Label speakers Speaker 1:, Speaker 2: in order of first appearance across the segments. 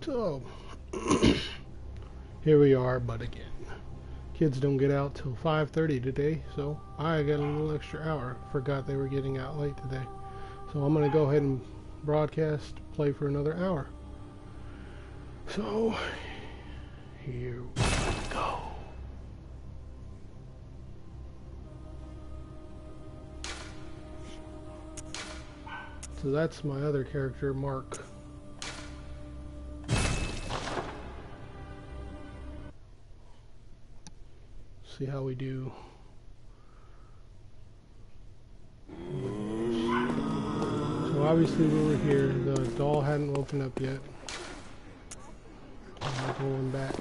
Speaker 1: So, here we are, but again, kids don't get out till 5:30 today, so I got a little extra hour. Forgot they were getting out late today. So I'm going to go ahead and broadcast, play for another hour. So, here we go. So that's my other character, Mark. See how we do. So obviously we were here. The doll hadn't woken up yet. I'm going back.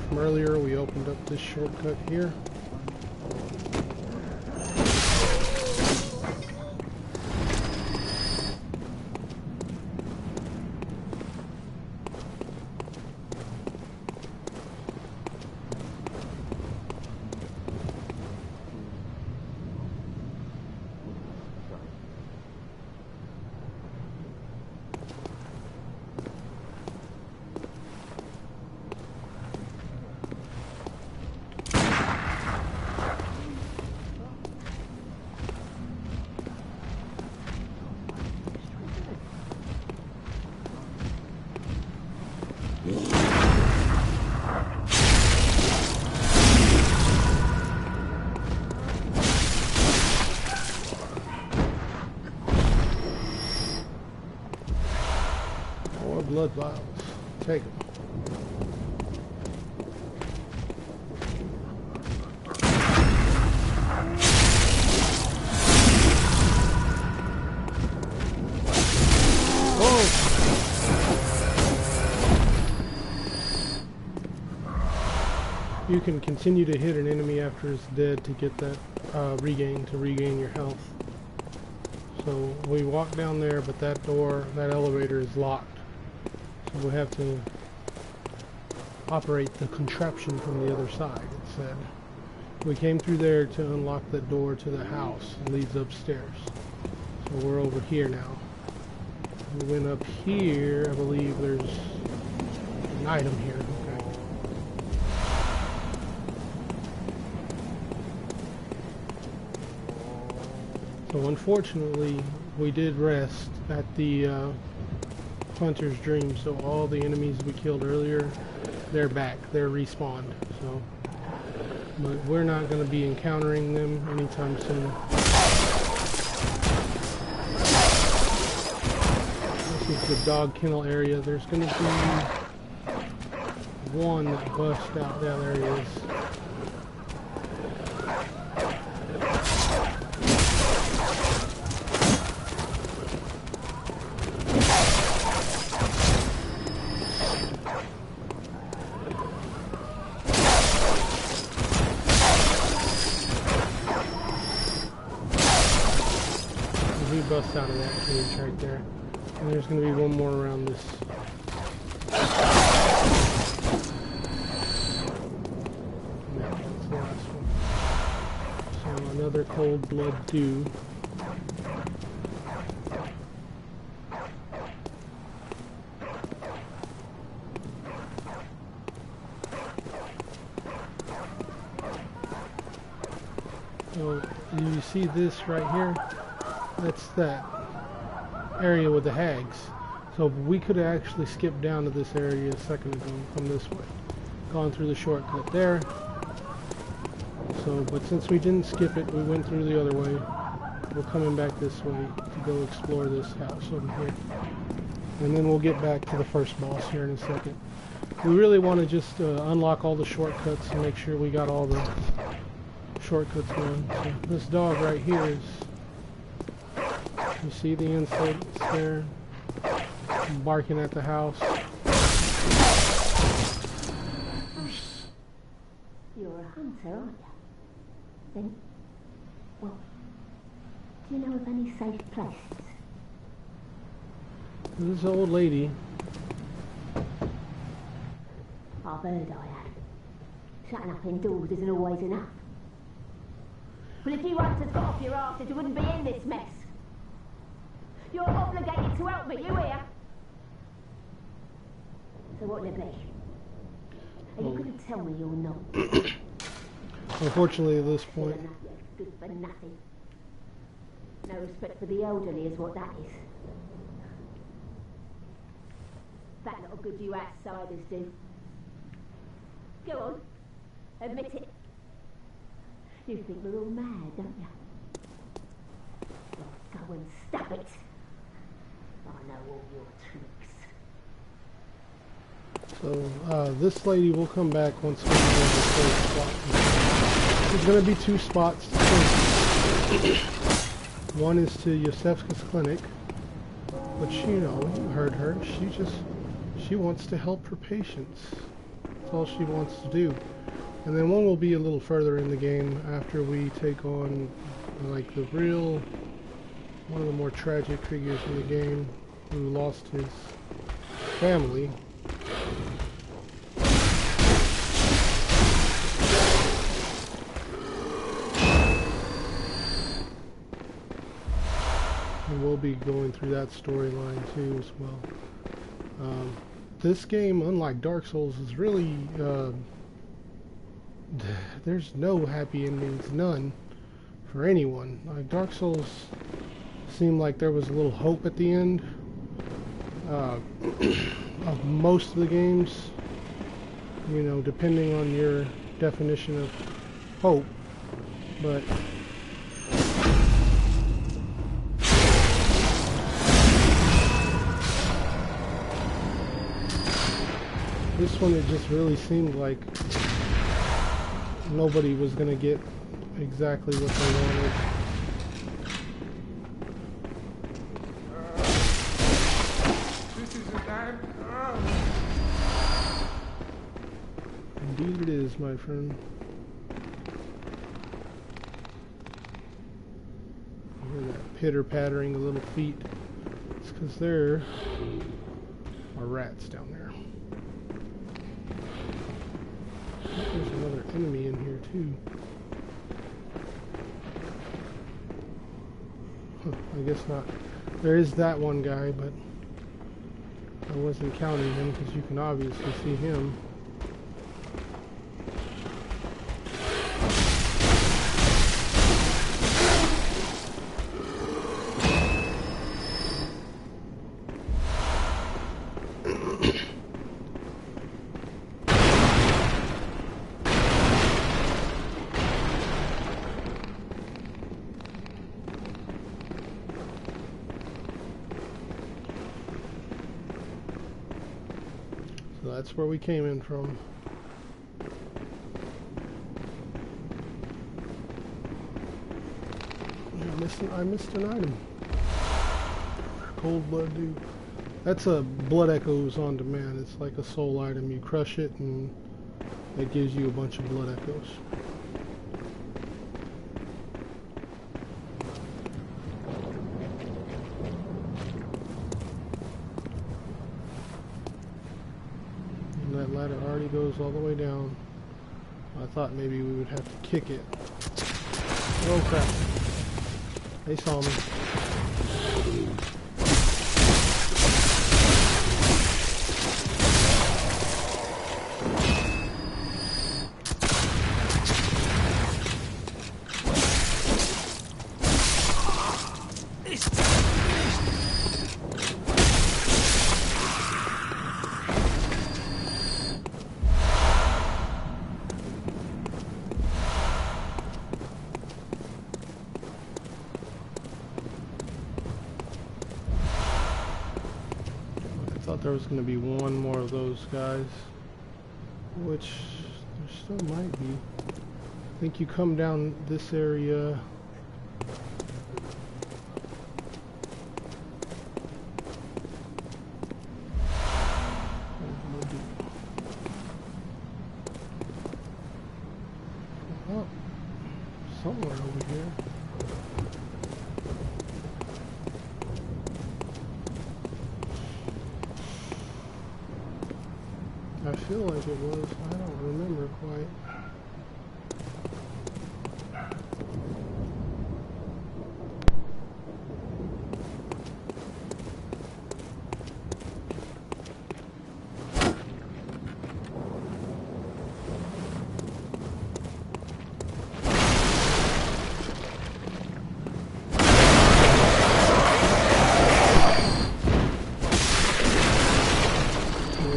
Speaker 1: From earlier, we opened up this shortcut here. Blood vials. Take them. Oh! You can continue to hit an enemy after it's dead to get that regain your health. So we walk down there, but that door, that elevator is locked. So we have to operate the contraption from the other side, it said. We came through there to unlock the door to the house. It leads upstairs. So we're over here now. We went up here. I believe there's an item here. Okay. So unfortunately, we did rest at the Hunter's Dream, so all the enemies we killed earlier, they're back, they're respawned. So, but we're not going to be encountering them anytime soon. This is the dog kennel area. There's going to be one that busts out. Yeah, there he is. Bust out of that cage right there. And there's going to be one more around this. No, that's the last one. So another cold blood dew. So you see this right here? That's that area with the hags. So we could have actually skipped down to this area a second ago from this way. Gone through the shortcut there. So, but since we didn't skip it, we went through the other way. We're coming back this way to go explore this house over here. And then we'll get back to the first boss here in a second. We really want to just unlock all the shortcuts and make sure we got all the shortcuts going. So this dog right here is... You see the insights there? Barking at the house.
Speaker 2: hunter, aren't you? Then, well, do you know of any safe places?
Speaker 1: This old lady.
Speaker 2: I've heard I had. Shutting up indoors isn't always enough. Well, if you hunters got off your arses, you wouldn't be in this mess. You're obligated to help me, you hear? So what'll it be? Are you going to tell me you're not?
Speaker 1: Unfortunately, at this point.
Speaker 2: Good for nothing. No respect for the elderly is what that is. That little good you outsiders do. Go on, admit it. You think we're all mad, don't you? Well, go and stop it. I know all your tricks.
Speaker 1: So, this lady will come back once we go to the third spot. There's going to be 2 spots. One is to Yosefka's clinic, which, you know, you heard her. She wants to help her patients. That's all she wants to do. And then one will be a little further in the game after we take on, like, one of the more tragic figures in the game who lost his family. And we'll be going through that storyline too as well. This game, unlike Dark Souls, is really there's no happy endings, none, for anyone. Like Dark Souls seemed like there was a little hope at the end of most of the games, you know, depending on your definition of hope, but this one, it just really seemed like nobody was going to get exactly what they wanted.
Speaker 3: This is the time.
Speaker 1: Indeed it is, my friend. You hear that pitter-pattering of little feet. It's because there are rats down there. There's another enemy in here too. Huh, I guess not. There is that one guy, but I wasn't counting him because you can obviously see him. That's where we came in from. I missed an item. Cold blood dude. That's a blood echoes on demand. It's like a soul item. You crush it and it gives you a bunch of blood echoes. That ladder already goes all the way down. I thought maybe we would have to kick it. Oh crap. They saw me. There was going to be one more of those guys, which there still might be. I think you come down this area. somewhere over here. I feel like it was. I don't remember quite.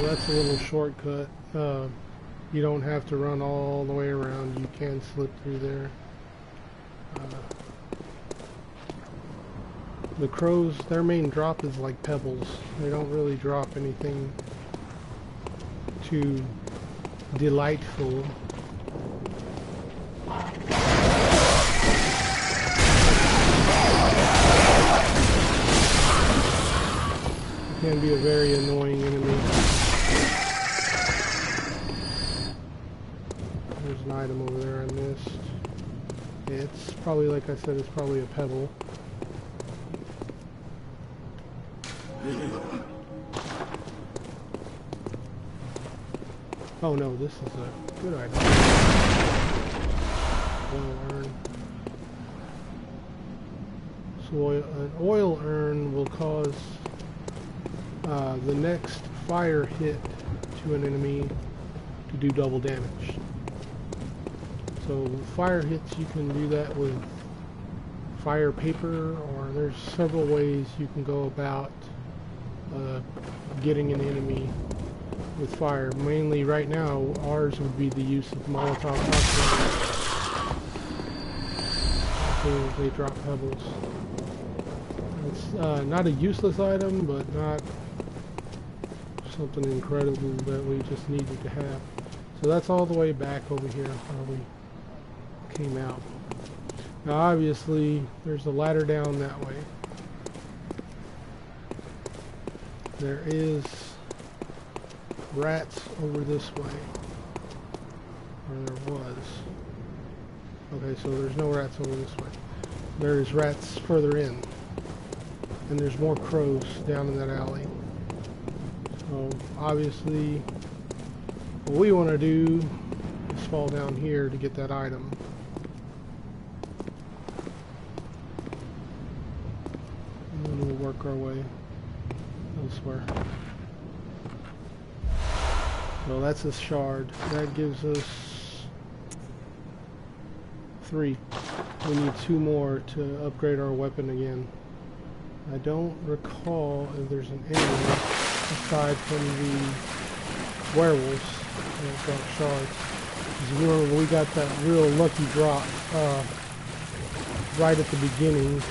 Speaker 1: That's a little shortcut. You don't have to run all the way around. You can slip through there. The crows, their main drop is like pebbles. They don't really drop anything too delightful. It can be a very annoying enemy. There's an item over there I missed. It's probably, like I said, it's probably a pebble. Oh no, this is a good item. Oil urn. So an oil urn will cause the next fire hit to an enemy to do double damage. So fire hits, you can do that with fire paper, or there's several ways you can go about getting an enemy with fire. Mainly right now, ours would be the use of Molotov cocktails. So they drop pebbles. It's not a useless item, but not something incredible that we just needed to have. So that's all the way back over here where we came out. Now obviously there's a ladder down that way. There is rats over this way. Or there was. Okay, so there's no rats over this way. There's rats further in. And there's more crows down in that alley. So obviously what we want to do is fall down here to get that item. And then we'll work our way elsewhere. So that's a shard. That gives us 3. We need 2 more to upgrade our weapon again. I don't recall if there's an enemy aside from the werewolves that drop shards. Because remember, we got that real lucky drop right at the beginning.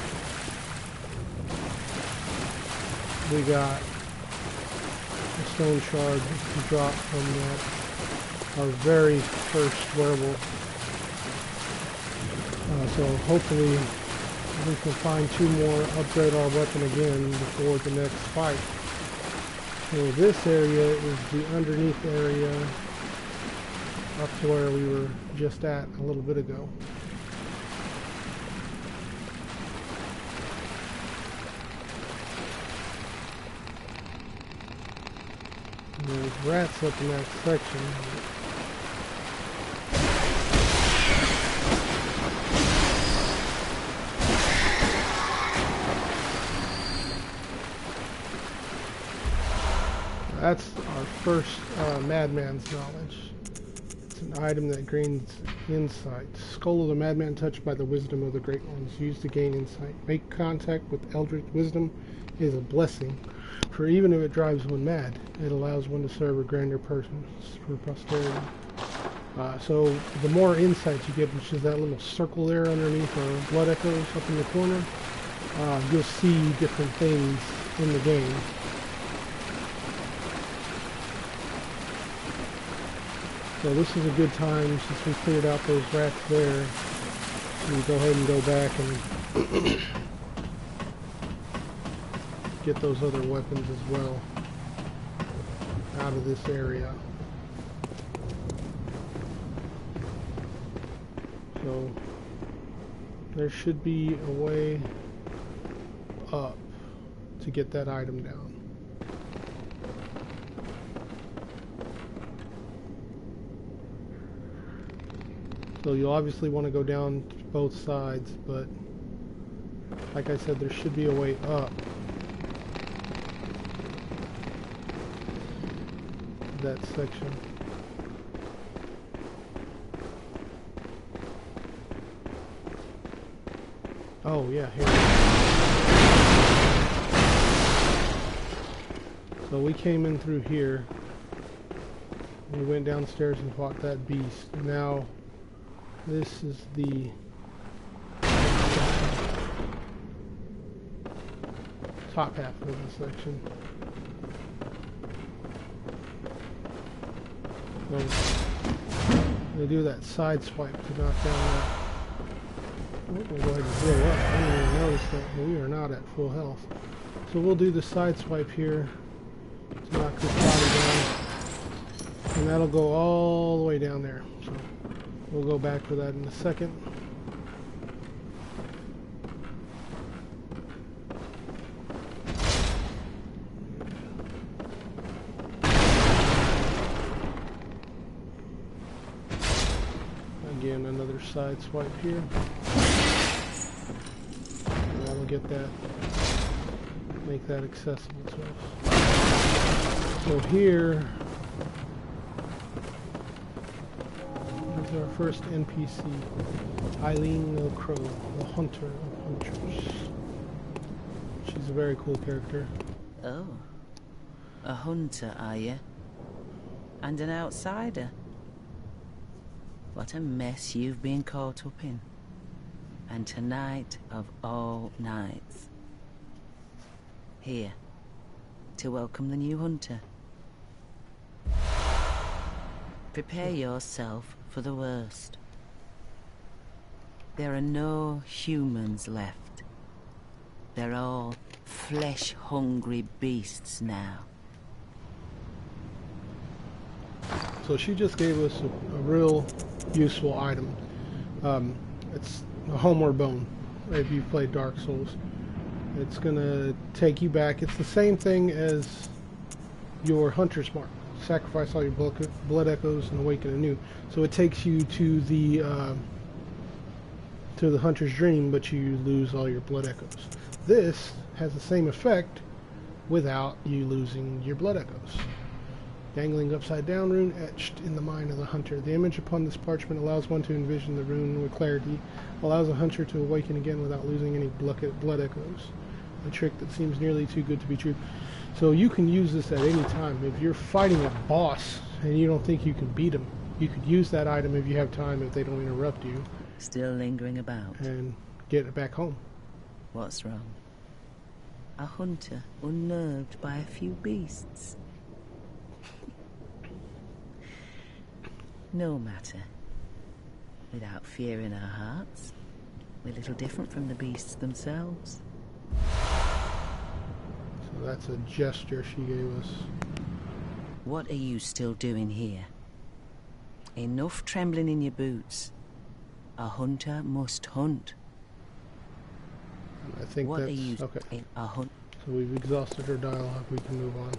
Speaker 1: We got a stone shard to drop from that, our very first werewolf. So hopefully we can find 2 more, upgrade our weapon again before the next fight. So this area is the underneath area up to where we were just at a little bit ago. And there's rats up in that section. That's our first Madman's Knowledge. It's an item that gains insight. Skull of the Madman touched by the wisdom of the Great Ones. Used to gain insight. Make contact with Eldritch Wisdom is a blessing, for even if it drives one mad, it allows one to serve a grander person for posterity. So the more insight you get, which is that little circle there underneath our blood echoes up in the corner, you'll see different things in the game. So this is a good time, since we cleared out those rats there, we go ahead and go back and get those other weapons as well out of this area. So there should be a way up to get that item down. So you'll obviously want to go down both sides, but like I said, there should be a way up that section. Oh yeah, here. So we came in through here. We went downstairs and fought that beast. Now this is the top half of the section. So they do that side swipe to knock down that. We'll go ahead and blow up. I didn't even notice that, but we are not at full health. So we'll do the side swipe here to knock this body down. And that'll go all the way down there. So we'll go back for that in a second. Again, another side swipe here. That'll get that, make that accessible to us. So here is our first NPC, Eileen the Crow, the hunter of hunters. She's a very cool character.
Speaker 4: Oh, a hunter, are you? And an outsider? What a mess you've been caught up in. And tonight of all nights. Here, to welcome the new hunter. Prepare yourself for the worst. There are no humans left. They're all flesh-hungry beasts now.
Speaker 1: So she just gave us a real useful item. It's a homeward bone. If you've played Dark Souls, it's gonna take you back. It's the same thing as your hunter's mark. Sacrifice all your blood echoes and awaken anew. So it takes you to the hunter's dream, but you lose all your blood echoes. This has the same effect without you losing your blood echoes. Dangling upside down rune etched in the mind of the hunter. The image upon this parchment allows one to envision the rune with clarity, allows a hunter to awaken again without losing any blood echoes. A trick that seems nearly too good to be true. So you can use this at any time. If you're fighting a boss and you don't think you can beat him, you could use that item if you have time, if they don't interrupt you.
Speaker 4: Still lingering about.
Speaker 1: And get it back home.
Speaker 4: What's wrong? A hunter unnerved by a few beasts. No matter. Without fear in our hearts, we're little different from the beasts themselves.
Speaker 1: So that's a gesture she gave us.
Speaker 4: What are you still doing here? Enough trembling in your boots. A hunter must hunt.
Speaker 1: I think
Speaker 4: what
Speaker 1: that's
Speaker 4: are you
Speaker 1: okay.
Speaker 4: A hunt.
Speaker 1: So we've exhausted her dialogue. We can move on.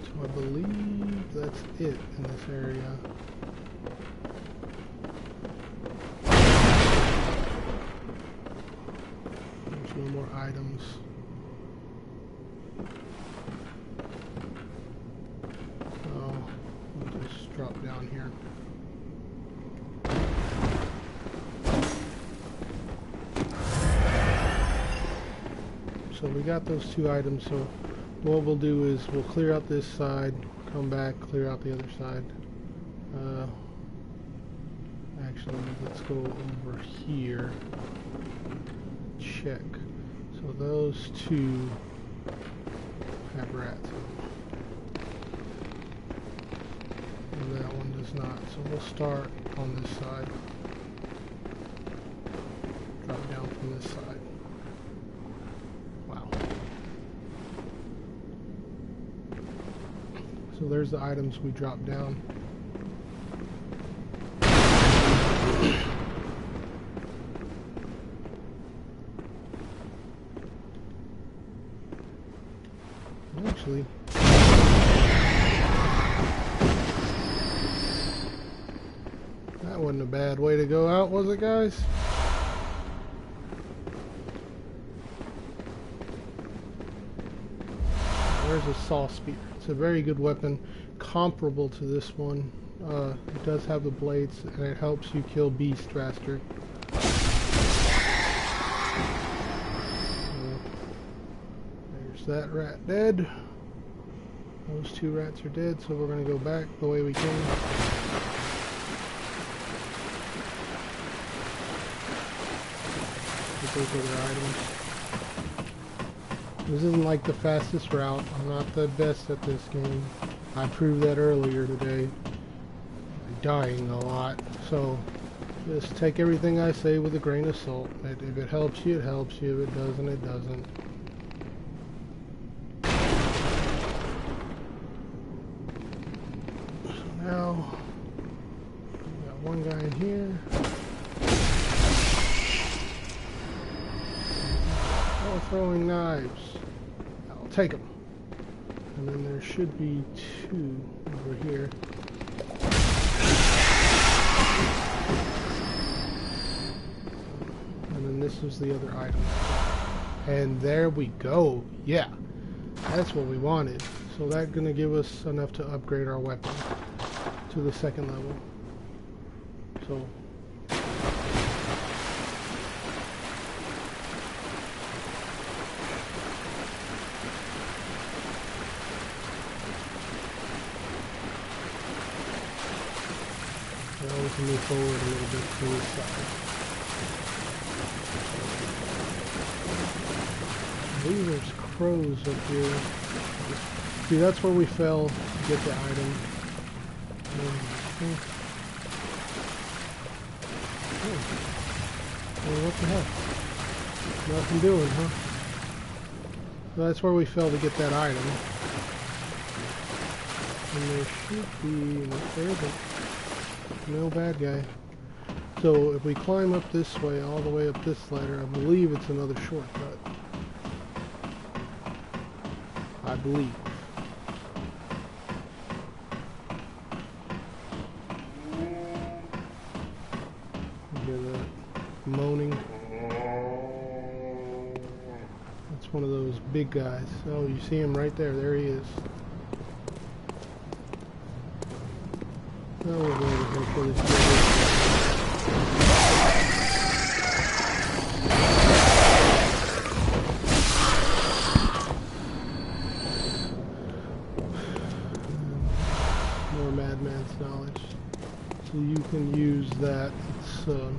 Speaker 1: So I believe that's it in this area. No more items. So we'll just drop down here. So we got those two items. So what we'll do is we'll clear out this side, come back, clear out the other side. Actually, let's go over here. Check. So those two have rats in them. And that one does not. So we'll start on this side. drop down from this side. Wow. So there's the items we dropped down. Actually, that wasn't a bad way to go out, was it, guys? There's a saw spear. It's a very good weapon, comparable to this one. It does have the blades, and it helps you kill beasts faster. There's that rat dead. Those two rats are dead, so we're going to go back the way we came. Get those other items. This isn't like the fastest route. I'm not the best at this game. I proved that earlier today. I'm dying a lot. So just take everything I say with a grain of salt. If it helps you, it helps you. If it doesn't, it doesn't. So now, we got one guy in here. Oh, throwing knives. I'll take them. And then there should be two over here. And then this is the other item. And there we go. Yeah, that's what we wanted. So that's going to give us enough to upgrade our weapon to the second level. So now we can move forward a little bit to this side. I believe there's crows up here. See, that's where we fell to get the item. Well, what the heck? Nothing doing, huh? So that's where we fell to get that item. And there should be there, but no bad guy. So if we climb up this way, all the way up this ladder, I believe it's another shortcut. I believe. You hear that moaning? That's one of those big guys. Oh, you see him right there. There he is. Oh, we're going to go for this guy. More Madman's knowledge. So you can use that. It's a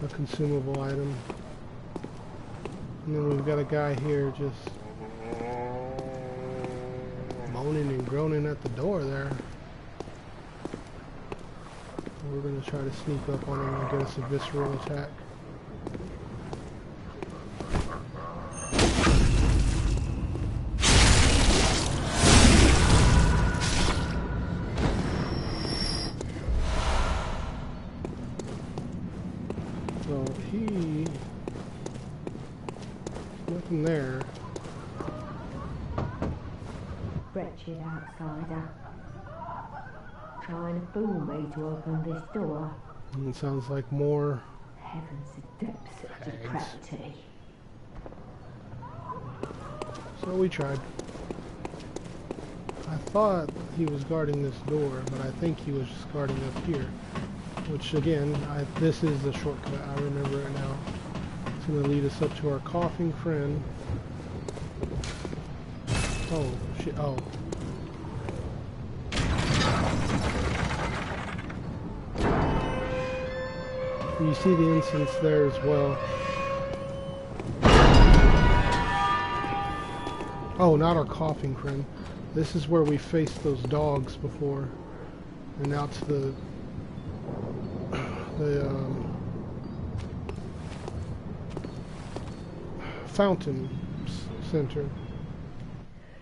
Speaker 1: consumable item. And then we've got a guy here just moaning and groaning at the door there. We're going to try to sneak up on him and get us a visceral attack. So he... nothing there.
Speaker 2: Wretched outsider. Trying to fool me to open this door.
Speaker 1: And it sounds like more...
Speaker 2: Heavens, the depths of depravity.
Speaker 1: So we tried. I thought he was guarding this door, but I think he was just guarding up here. Which again, this is the shortcut. I remember it now. It's going to lead us up to our coughing friend. Oh, shit. Oh. You see the incense there as well. Oh, not our coughing friend. This is where we faced those dogs before. And now to the fountain center.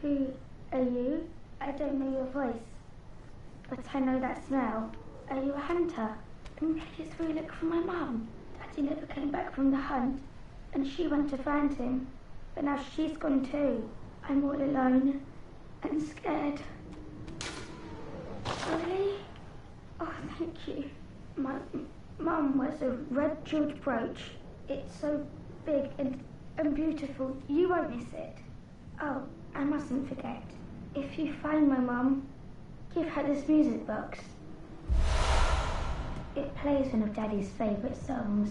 Speaker 5: Who are you? I don't know your voice, but I know that smell. Are you a hunter? Maybe it's where you look for my mum. Daddy never came back from the hunt, and she went to find him, but now she's gone too. I'm all alone and scared. Really? Oh, thank you. My mum wears a red jeweled brooch. It's so big and beautiful. You won't miss it. Oh, I mustn't forget. If you find my mum, give her this music box. It plays one of Daddy's favourite songs.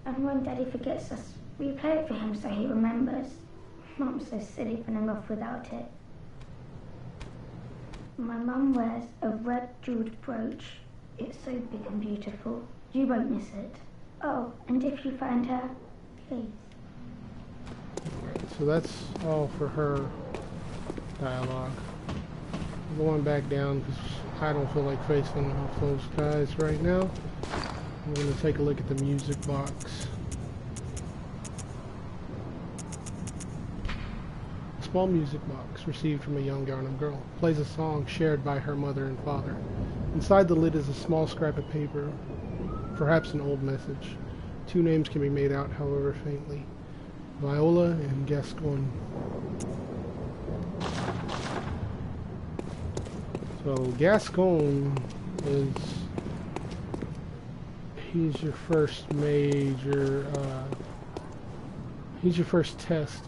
Speaker 5: And when Daddy forgets us, we play it for him so he remembers. Mum's so silly running off without it. My mum wears a red jeweled brooch. It's so big and beautiful. You won't miss it. Oh, and if you find her, please.
Speaker 1: So that's all for her dialogue. I'm going back down because I don't feel like facing off those guys right now. I'm going to take a look at the music box. A small music box received from a young Garnham girl plays a song shared by her mother and father. Inside the lid is a small scrap of paper, perhaps an old message. Two names can be made out, however faintly: Viola and Gascoigne. So Gascoigne is, he's your first major, he's your first test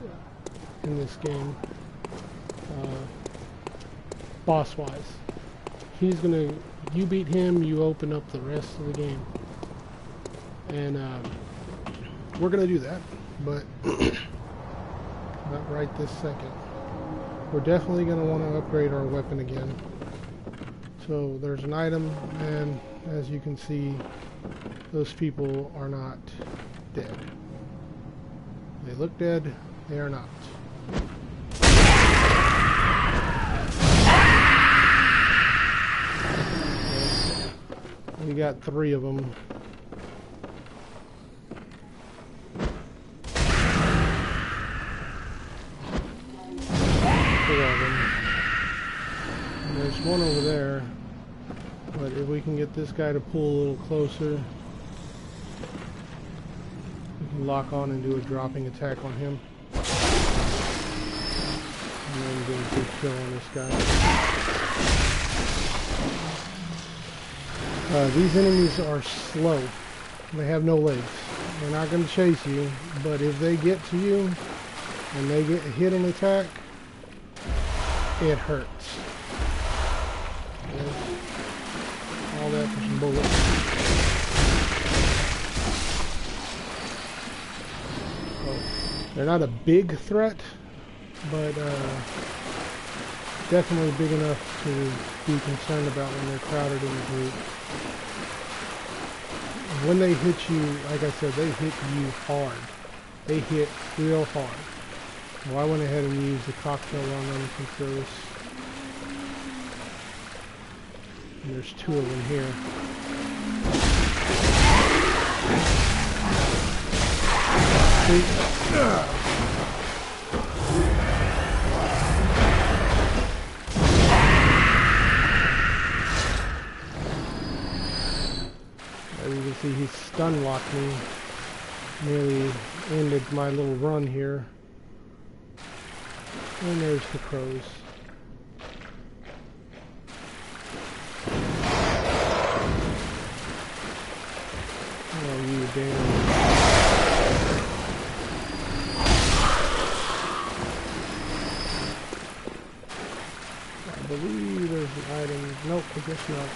Speaker 1: in this game, boss-wise. He's gonna, you beat him, you open up the rest of the game. And we're gonna do that, but not right this second. We're definitely gonna want to upgrade our weapon again. So there's an item, and as you can see, those people are not dead. They look dead, they are not. We got 3 of them. 4 of them. And there's one over there. But if we can get this guy to pull a little closer, we can lock on and do a dropping attack on him. And then get a good kill on this guy. These enemies are slow. They have no legs. They're not going to chase you, but if they get to you and they get hit an attack, it hurts. Okay. All that for some bullets. So, they're not a big threat, but definitely big enough to be concerned about when they're crowded in a group. When they hit you, like I said, they hit you hard. They hit real hard. So I went ahead and used the cocktail on them since there was, and there's 2 of them here. See? As you can see, he stun locked me. Nearly ended my little run here. And there's the crows. Oh, you damn. I believe there's an item. Nope, I guess not.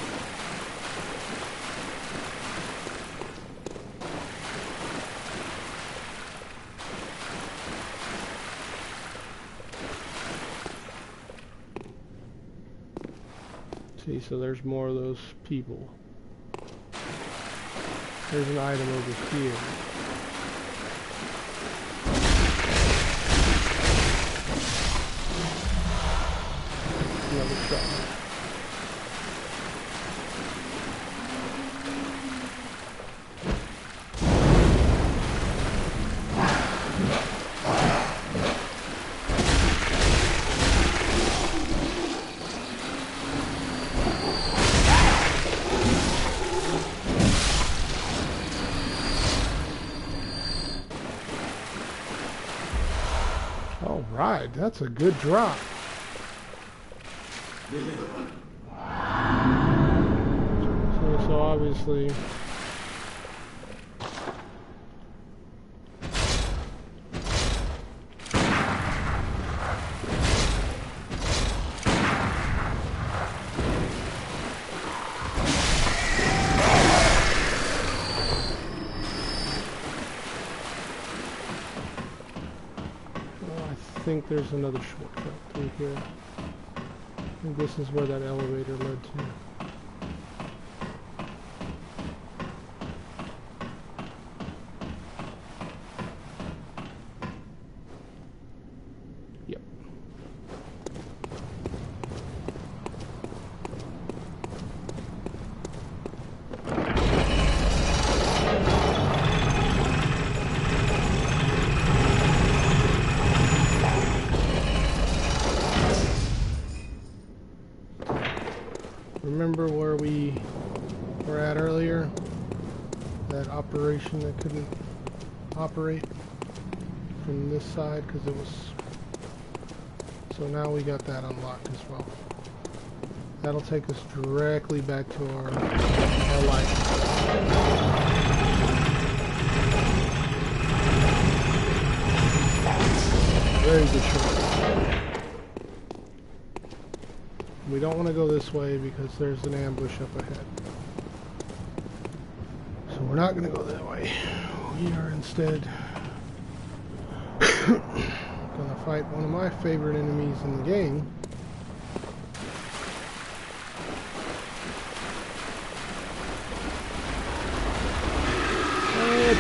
Speaker 1: See, so there's more of those people. There's an item over here. Another shot. God, that's a good drop. So obviously... I think there's another shortcut through here. I think this is where that elevator led to. Yep. Remember where we were at earlier? That operation that couldn't operate from this side because it was... So now we got that unlocked as well. That'll take us directly back to our light. Very good shortcut. We don't want to go this way because there's an ambush up ahead. So we're not going to go that way. We are instead going to fight one of my favorite enemies in the game.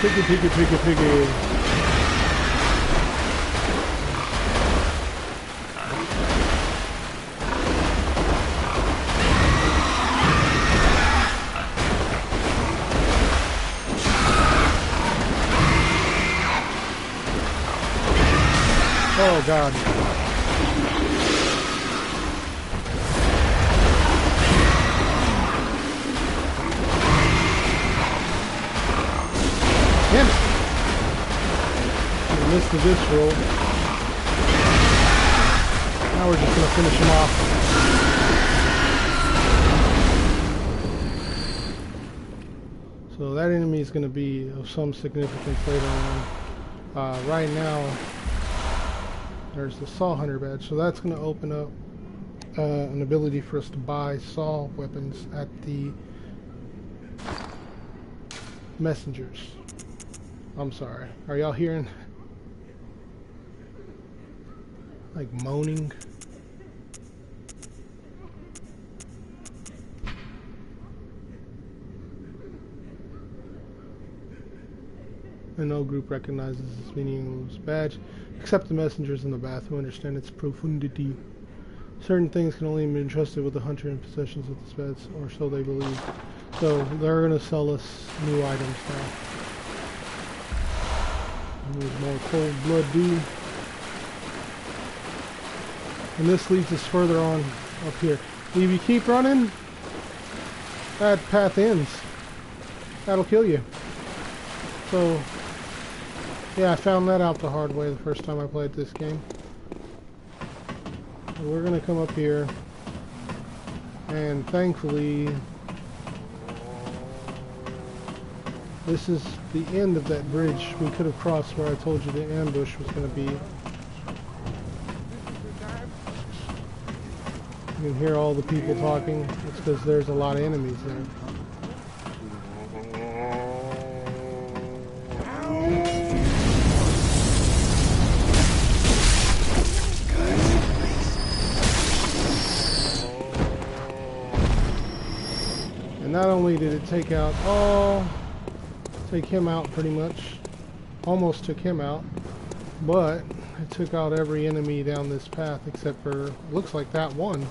Speaker 1: Piggy. Oh God. Damn it. I missed the disc roll. Now we're just going to finish him off. So that enemy is going to be of some significance later on. Right now, there's the Saw Hunter badge, so that's going to open up an ability for us to buy saw weapons at the messengers. I'm sorry. Are y'all hearing like moaning? And no group recognizes this meaningless badge, except the messengers in the bath who understand its profundity. Certain things can only be entrusted with the hunter in possessions of this badge, or so they believe. So they're going to sell us new items now. There's more cold blood dew. And this leads us further on up here. If you keep running, that path ends. That'll kill you. So, yeah, I found that out the hard way the first time I played this game. So we're going to come up here, and thankfully, this is the end of that bridge we could have crossed where I told you the ambush was going to be. You can hear all the people talking. It's because there's a lot of enemies there. And not only did it take him out pretty much, almost took him out, but it took out every enemy down this path except for, looks like that one,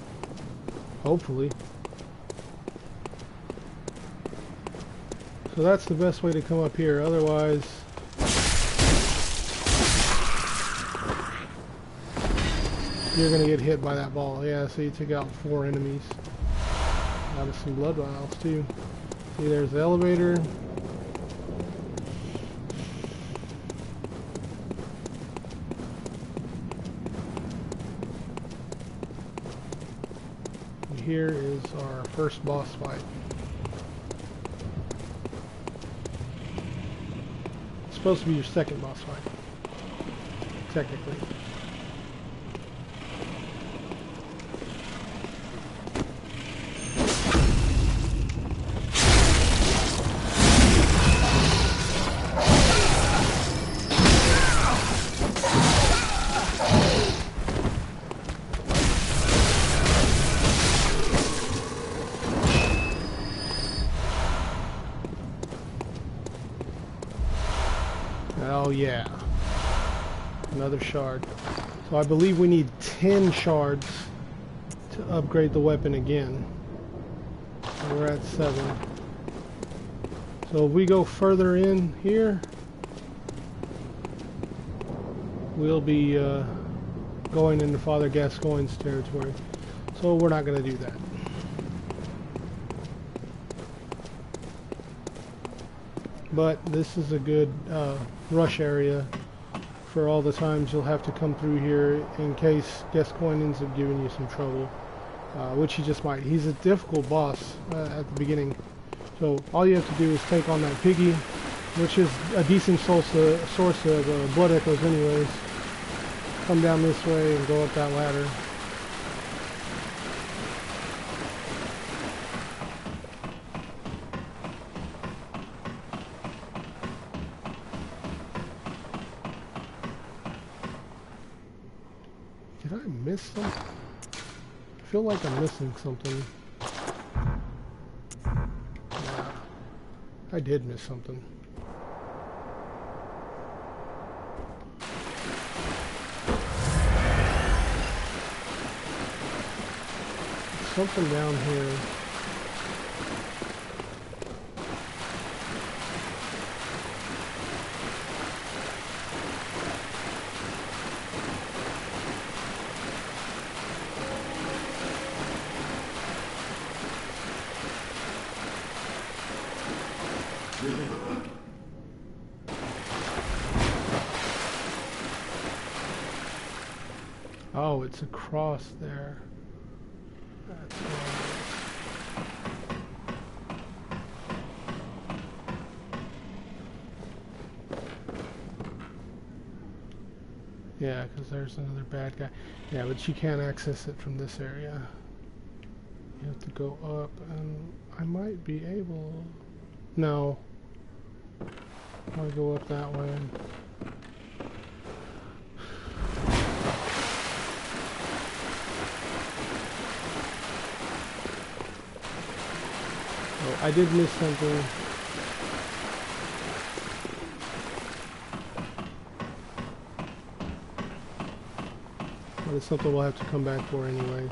Speaker 1: hopefully. So that's the best way to come up here, otherwise you're gonna get hit by that ball. Yeah, so you took out 4 enemies. Out of some blood vials too. See, there's the elevator. here is our first boss fight. It's supposed to be your second boss fight, technically. Oh yeah, another shard. So I believe we need 10 shards to upgrade the weapon again. And we're at 7. So if we go further in here, we'll be going into Father Gascoigne's territory. So we're not going to do that. But this is a good rush area for all the times you'll have to come through here in case Gascoigne ends up giving you some trouble, which he just might. He's a difficult boss at the beginning, so all you have to do is take on that piggy, which is a decent source of blood echoes anyways. Come down this way and go up that ladder. Did I miss something? I feel like I'm missing something. Yeah, I did miss something. Something down here. Oh, it's across there. That's why. Yeah, because there's another bad guy. Yeah, but you can't access it from this area. You have to go up, and I might be able... No. I'll go up that way. Oh, I did miss something. But it's something we'll have to come back for anyways.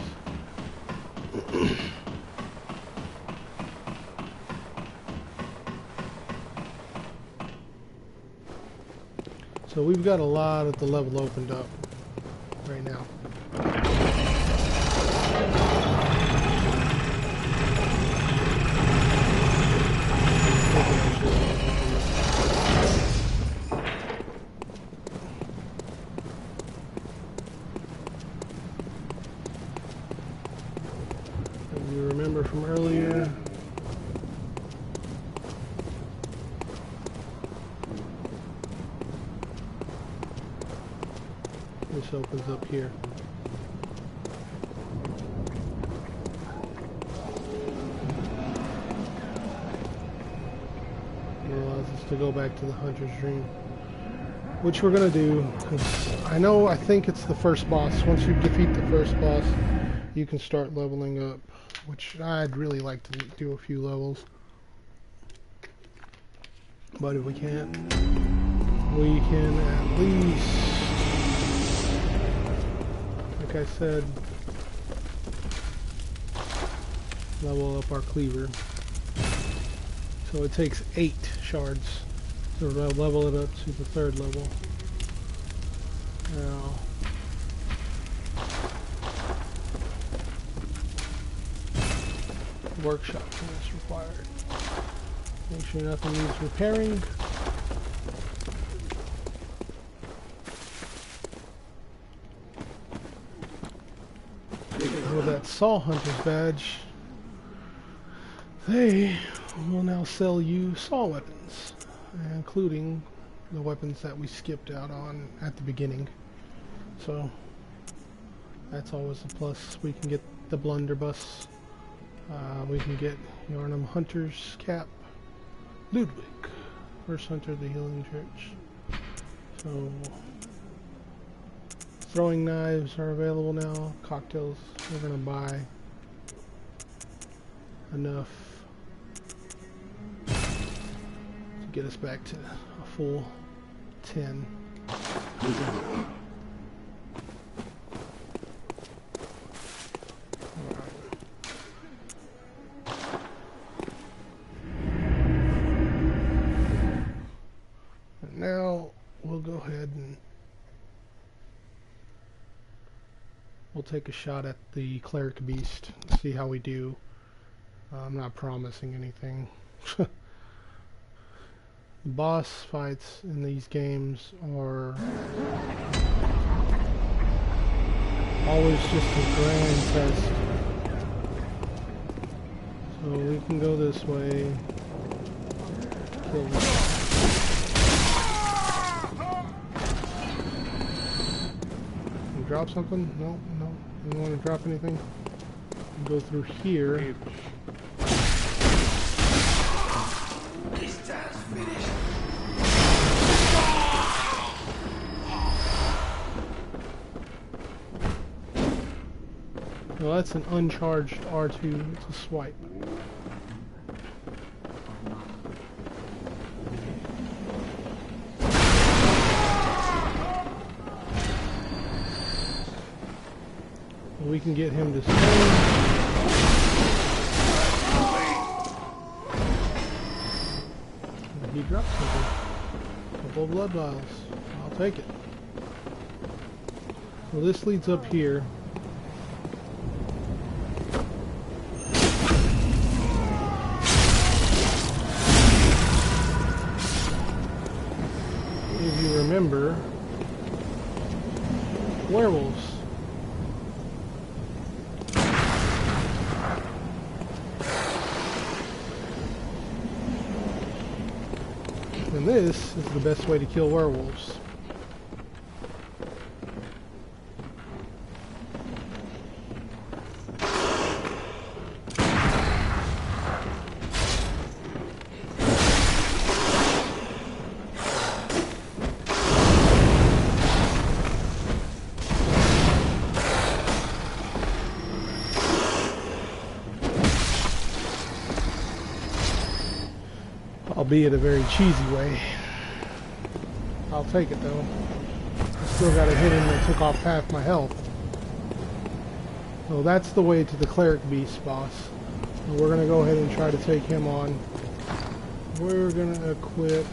Speaker 1: So we've got a lot of the level opened up right now. If you remember from earlier, this opens up here. It allows us to go back to the Hunter's Dream, which we're going to do, because I think it's the first boss. Once you defeat the first boss, you can start leveling up, which I'd really like to do a few levels. But if we can't, we can at least, like I said, level up our cleaver. So it takes 8 shards to level it up to the 3rd level. Now, workshop is required. Make sure nothing needs repairing. With that that Saw Hunter's badge, they will now sell you Saw weapons, including the weapons that we skipped out on at the beginning. So that's always a plus. We can get the blunderbuss. We can get Yarnum Hunter's cap. Ludwig, first hunter of the Healing Church. So throwing knives are available now. Cocktails, we're gonna buy enough to get us back to a full 10. Now we'll go ahead and we'll take a shot at the Cleric Beast, see how we do. I'm not promising anything. The boss fights in these games are always just a grand test. So we can go this way. Kill this. Drop something? No, no. You don't want to drop anything? Go through here. Well, that's an uncharged R2. It's a swipe. We can get him to stay. He dropped something. A couple of blood vials. I'll take it. Well, this leads up here. If you remember, werewolves. And this is the best way to kill werewolves. Albeit a very cheesy way. I'll take it though. I still got a hit him that took off half my health. So that's the way to the Cleric Beast boss. And we're gonna go ahead and try to take him on. We're gonna equip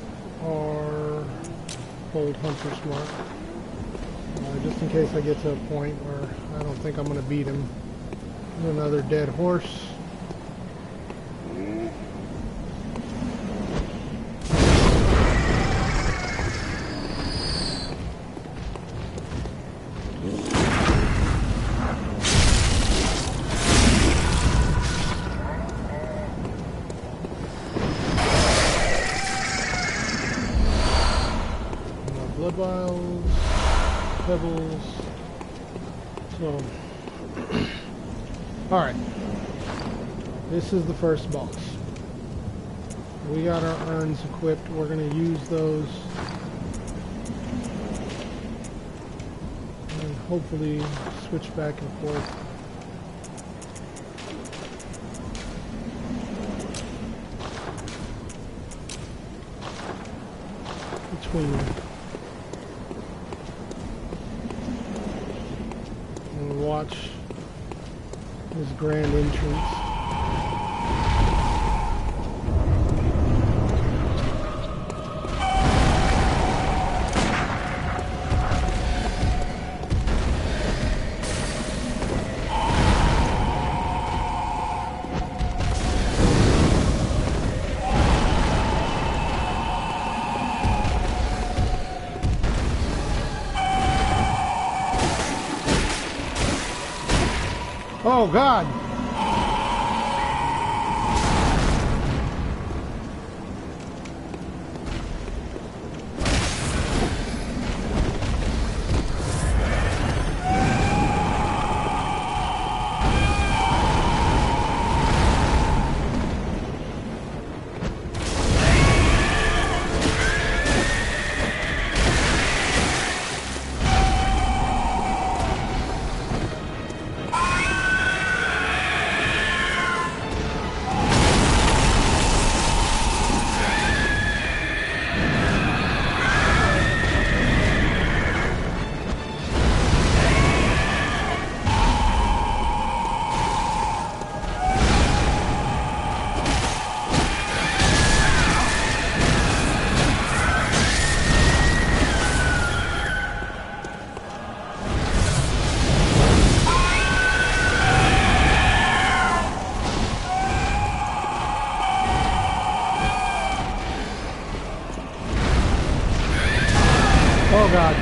Speaker 1: our Bold Hunter's Mark. Just in case I get to a point where I don't think I'm gonna beat him. Another dead horse. Blood vials, pebbles. So, alright. This is the first boss. We got our urns equipped. We're going to use those. And hopefully switch back and forth. Between them. Watch his grand entrance. Oh God! Oh God.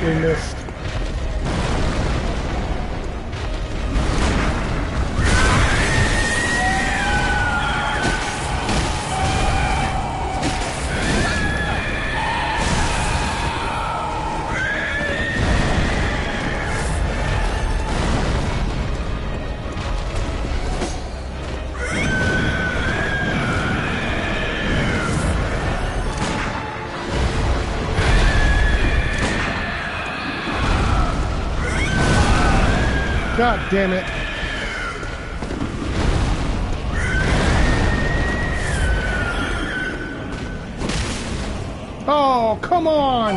Speaker 1: We missed. God damn it. Oh, come on!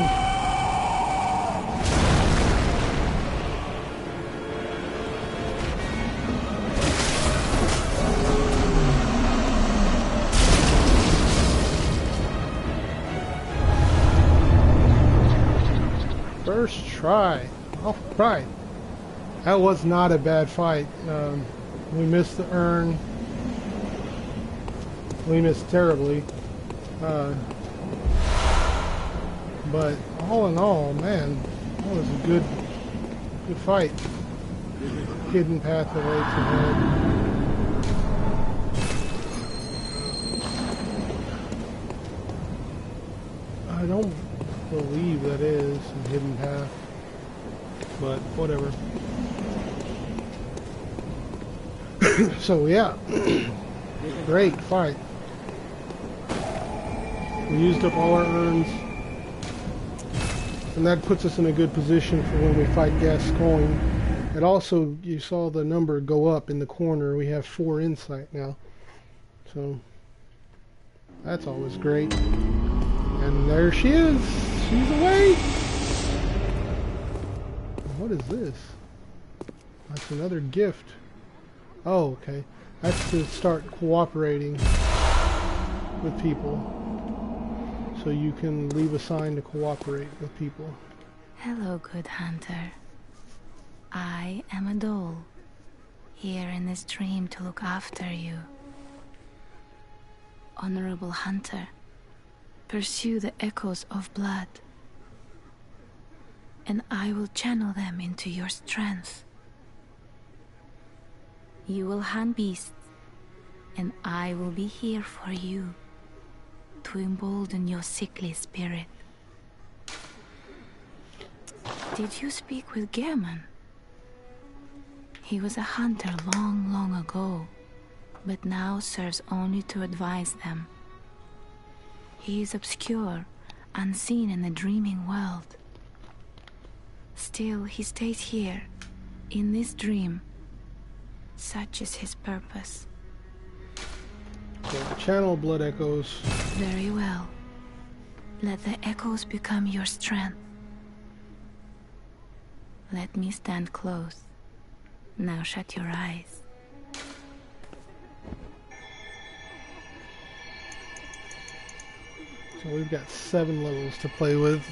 Speaker 1: First try. All right. That was not a bad fight. We missed the urn. We missed terribly. But all in all, man, that was a good fight. Hidden path awaits ahead. I don't believe that is a hidden path, but whatever. So yeah, great fight. We used up all our urns, and that puts us in a good position for when we fight Gascoigne. And also, you saw the number go up in the corner. We have 4 insight now, so that's always great. And there she is. She's away. What is this? That's another gift. Oh, okay. That's to start cooperating with people. So you can leave a sign to cooperate with people.
Speaker 6: Hello, good hunter. I am a doll, here in this dream to look after you. Honorable hunter, pursue the echoes of blood, and I will channel them into your strength. You will hunt beasts, and I will be here for you to embolden your sickly spirit. Did you speak with Gehrman? He was a hunter long, long ago, but now serves only to advise them. He is obscure, unseen in the dreaming world. Still, he stays here, in this dream. Such is his purpose.
Speaker 1: So channel blood echoes.
Speaker 6: Very well. Let the echoes become your strength. Let me stand close. Now shut your eyes.
Speaker 1: So we've got 7 levels to play with.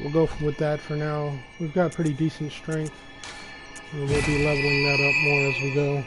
Speaker 1: We'll go with that for now. We've got pretty decent strength, and we'll be leveling that up more as we go.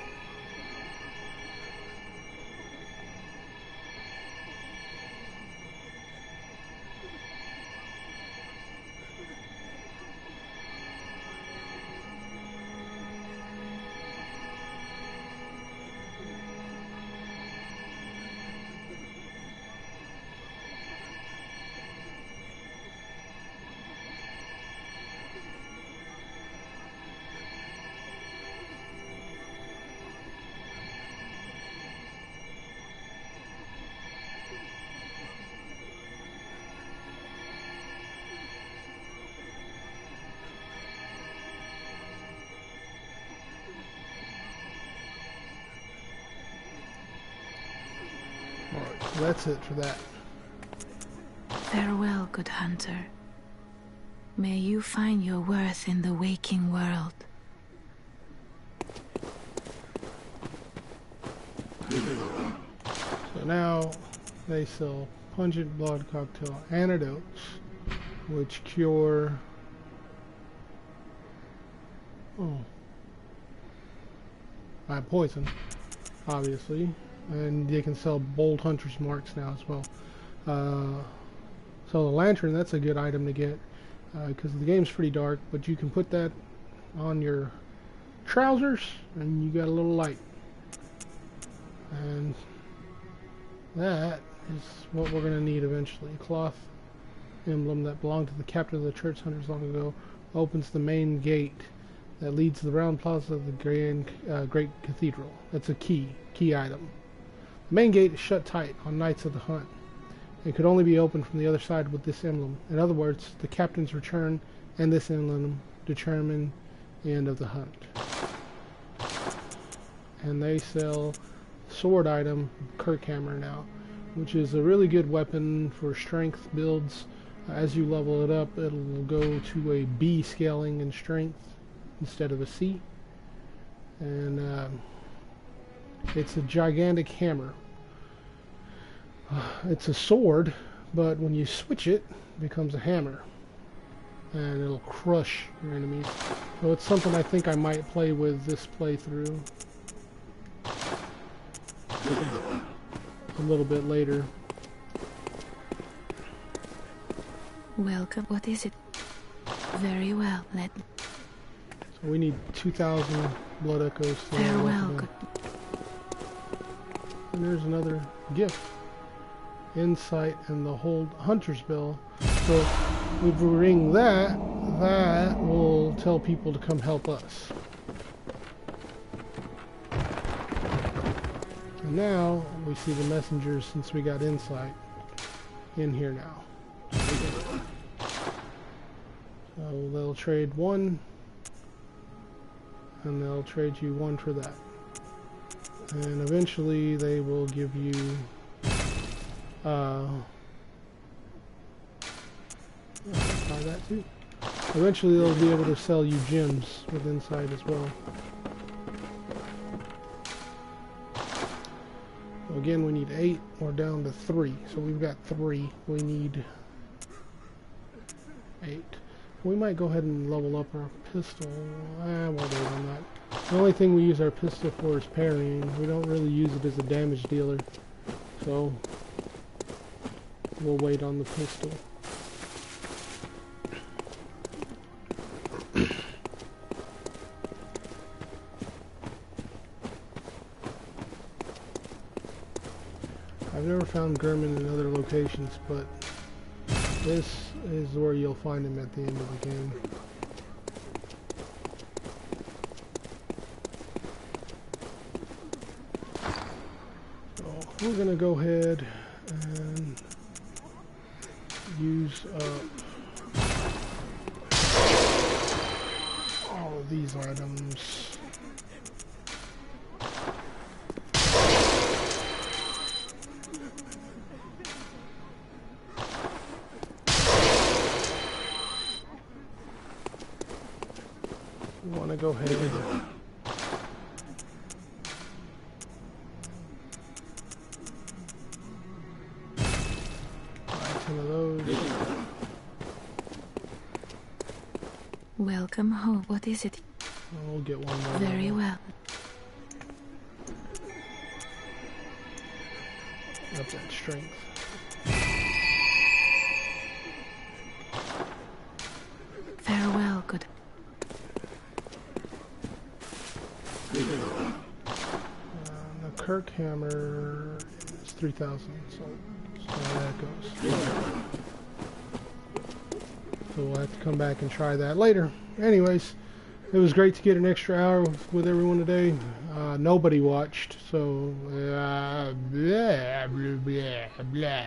Speaker 1: Alright, so that's it for that.
Speaker 6: Farewell, good hunter. May you find your worth in the waking world.
Speaker 1: So now they sell pungent blood cocktail antidotes, which cure poison, obviously, and they can sell bold hunter's marks now as well. So the lantern, that's a good item to get because the game's pretty dark, but you can put that on your trousers and you got a little light. And that is what we're going to need eventually. A cloth emblem that belonged to the captain of the church hunters long ago opens the main gate that leads to the round plaza of the great cathedral. That's a key item. The main gate is shut tight on nights of the hunt. It could only be opened from the other side with this emblem. In other words, the captain's return and this emblem determine the end of the hunt. And they sell sword item, Kirkhammer now, which is a really good weapon for strength builds. As you level it up, it'll go to a B scaling in strength instead of a C. And it's a gigantic hammer. It's a sword, but when you switch it, it becomes a hammer. And it'll crush your enemies. So it's something I think I might play with this playthrough a little bit later.
Speaker 6: Welcome. What is it? Very well.
Speaker 1: So we need 2,000 blood echoes.
Speaker 6: Farewell. Good.
Speaker 1: And there's another gift. Insight and the whole hunter's bell. So if we ring that, that will tell people to come help us. And now we see the messengers, since we got insight, in here now. So they'll trade 1, and they'll trade you 1 for that. And eventually they will give you buy that too. Eventually they'll be able to sell you gems with insight as well. So again, we need 8. We're down to 3. So we've got 3. We need 8. We might go ahead and level up our pistol. We'll wait on that. The only thing we use our pistol for is parrying. We don't really use it as a damage dealer. So we'll wait on the pistol. I've I've never found German in other locations, but this is where you'll find him at the end of the game. So we're gonna go ahead and use up all of these items. We want to go ahead and buy 10 of those.
Speaker 6: Welcome home. What is it?
Speaker 1: We'll get one more.
Speaker 6: Very well.
Speaker 1: Up that strength.
Speaker 6: Farewell, good.
Speaker 1: The Kirk hammer is 3,000, so how that goes. So we'll have to come back and try that later. Anyways, it was great to get an extra hour with everyone today. Nobody watched, so blah, blah, blah, blah.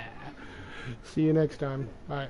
Speaker 1: See you next time. Bye.